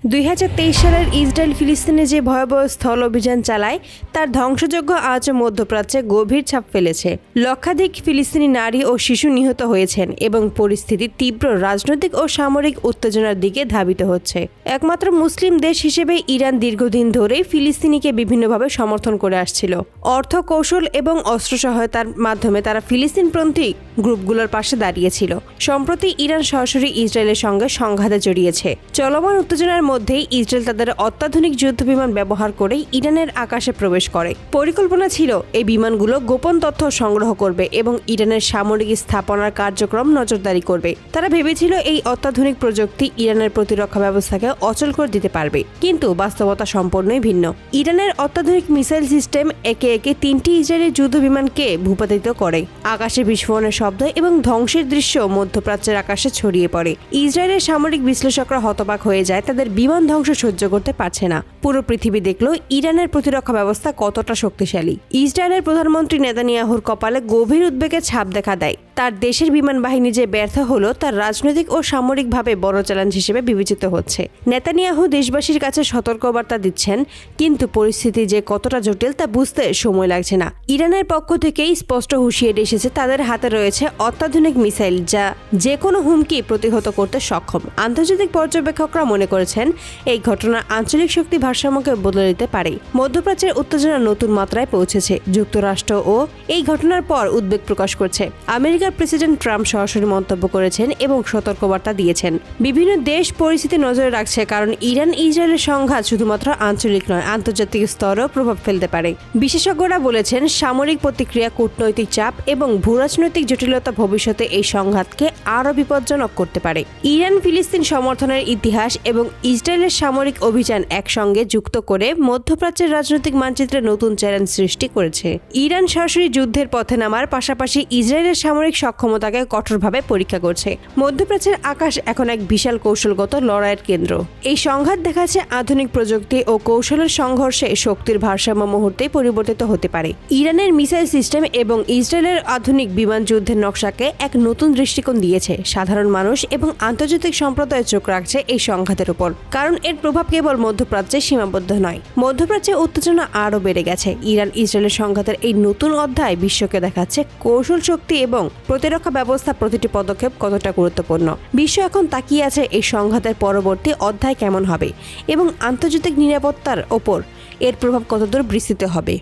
2023 সালের ইসরায়েল ফিলিস্তিনে যে ভয়াবহ স্থল অভিযান চালায় তার ধ্বংসযজ্ঞ আজ মধ্যপ্রাচ্যে গভীর ছাপ ফেলেছে। লক্ষাধিক ফিলিস্তিনি নারী ও শিশু নিহত হয়েছেন এবং পরিস্থিতি তীব্র রাজনৈতিক ও সামরিক উত্তেজনার দিকে ধাবিত হচ্ছে। একমাত্র মুসলিম দেশ হিসেবে ইরান দীর্ঘদিন ধরেই ফিলিস্তিনিকে বিভিন্নভাবে সমর্থন করে আসছিল। অর্থ, কৌশল এবং অস্ত্র সহায়তার মাধ্যমে তারা ফিলিস্তিনপন্থী গ্রুপগুলোর পাশে দাঁড়িয়েছিল। সম্প্রতি ইরান সরাসরি ইসরায়েলের সঙ্গে সংঘাতে জড়িয়েছে। চলমান উত্তেজনার মধ্যেই ইসরায়েল তাদের অত্যাধুনিক যুদ্ধবিমান ব্যবহার করে ইরানের আকাশে প্রবেশ করে। পরিকল্পনা ছিল এই বিমানগুলো গোপন তথ্য সংগ্রহ করবে এবং ইরানের সামরিক স্থাপনার কার্যক্রম নজরদারি করবে। তারা ভেবেছিল এই অত্যাধুনিক প্রযুক্তি ইরানের প্রতিরক্ষা ব্যবস্থাকে অচল করে দিতে পারবে, কিন্তু বাস্তবতা সম্পূর্ণই ভিন্ন। ইরানের অত্যাধুনিক মিসাইল সিস্টেম একে একে 3টি ইসরায়েলি যুদ্ধবিমানকে ভূপাতিত করে। আকাশে বিস্ফোরণের শব্দ এবং ধ্বংসের দৃশ্য মধ্যপ্রাচ্যের আকাশে ছড়িয়ে পড়ে। ইসরায়েলের সামরিক বিশ্লেষকরা হতবাক হয়ে যায়, তাদের বিমান ধ্বংস সহ্য করতে পারছে না। পুরো পৃথিবী দেখল ইরানের প্রতিরক্ষা ব্যবস্থা কতটা শক্তিশালী। ইসরায়েলের প্রধানমন্ত্রী নেতানিয়াহুর কপালে গভীর উদ্বেগের ছাপ দেখা দেয়। তার দেশের বিমান বাহিনী যে ব্যর্থ হলো তার রাজনৈতিক ও সামরিকভাবে বড় চ্যালেঞ্জ হিসেবে বিবেচিত হচ্ছে। নেতানিয়াহু দেশবাসীর কাছে সতর্কবার্তা দিচ্ছেন, কিন্তু পরিস্থিতি যে কতটা জটিল তা বুঝতে সময় লাগছে না। ইরানের পক্ষ থেকেই স্পষ্ট হুঁশিয়ারি এসেছে, তাদের হাতে রয়েছে অত্যাধুনিক মিসাইল যা যে কোনো হুমকি প্রতিহত করতে সক্ষম। আন্তর্জাতিক পর্যবেক্ষকরা মনে করেছেন এই ঘটনা আঞ্চলিক শক্তি ভারসাম্যকে বদলে দিতে পারে। মধ্যপ্রাচ্যের উত্তেজনা নতুন মাত্রায় পৌঁছেছে। যুক্তরাষ্ট্র ও এই ঘটনার পর উদ্বেগ প্রকাশ করছে। আমেরিকার প্রেসিডেন্ট ট্রাম্প সরাসরি মন্তব্য করেছেন এবং সতর্কবার্তা দিয়েছেন। বিভিন্ন দেশ পরিস্থিতি নজরে রাখছে, কারণ ইরান ইসরায়েলের সংঘাত শুধুমাত্র আঞ্চলিক নয়, আন্তর্জাতিক স্তরেও প্রভাব ফেলতে পারে। বিশেষজ্ঞরা বলেছেন সামরিক প্রতিক্রিয়া, কূটনৈতিক চাপ এবং ভূরাজনৈতিক জটিলতা ভবিষ্যতে এই সংঘাতকে আরও বিপজ্জনক করতে পারে। ইরান ফিলিস্তিন সমর্থনের ইতিহাস এবং ইসরায়েলের সামরিক অভিযান একসঙ্গে যুক্ত করে মধ্যপ্রাচ্যের রাজনৈতিক মানচিত্রে নতুন চ্যালেঞ্জ সৃষ্টি করেছে। ইরান সরাসরি যুদ্ধের পথে নামার পাশাপাশি ইসরায়েলের সামরিক সক্ষমতাকে কঠোরভাবে পরীক্ষা করছে। মধ্যপ্রাচ্যের আকাশ এখন এক বিশাল কৌশলগত লড়াইয়ের কেন্দ্র। এই সংঘাত দেখাচ্ছে আধুনিক প্রযুক্তি ও কৌশলের সংঘর্ষে শক্তির ভারসাম্য মুহূর্তেই পরিবর্তিত হতে পারে। ইরানের মিসাইল সিস্টেম এবং ইসরায়েলের আধুনিক বিমান যুদ্ধের নকশাকে এক নতুন দৃষ্টিকোণ দিয়েছে। সাধারণ মানুষ এবং আন্তর্জাতিক সম্প্রদায় চোখ রাখছে এই সংঘাতের উপর, কারণ এর প্রভাব কেবল মধ্যপ্রাচ্যে সীমাবদ্ধ নয়। মধ্যপ্রাচ্যে উত্তেজনা আরও বেড়ে গেছে। ইরান ইসরায়েলের সংঘাতের এই নতুন অধ্যায় বিশ্বকে দেখাচ্ছে কৌশল শক্তি এবং প্রতিরক্ষা ব্যবস্থা প্রতিটি পদক্ষেপ কতটা গুরুত্বপূর্ণ। বিশ্ব এখন তাকিয়ে আছে এই সংঘাতের পরবর্তী অধ্যায় কেমন হবে এবং আন্তর্জাতিক নিরাপত্তার ওপর এর প্রভাব কতদূর বিস্তৃত হবে।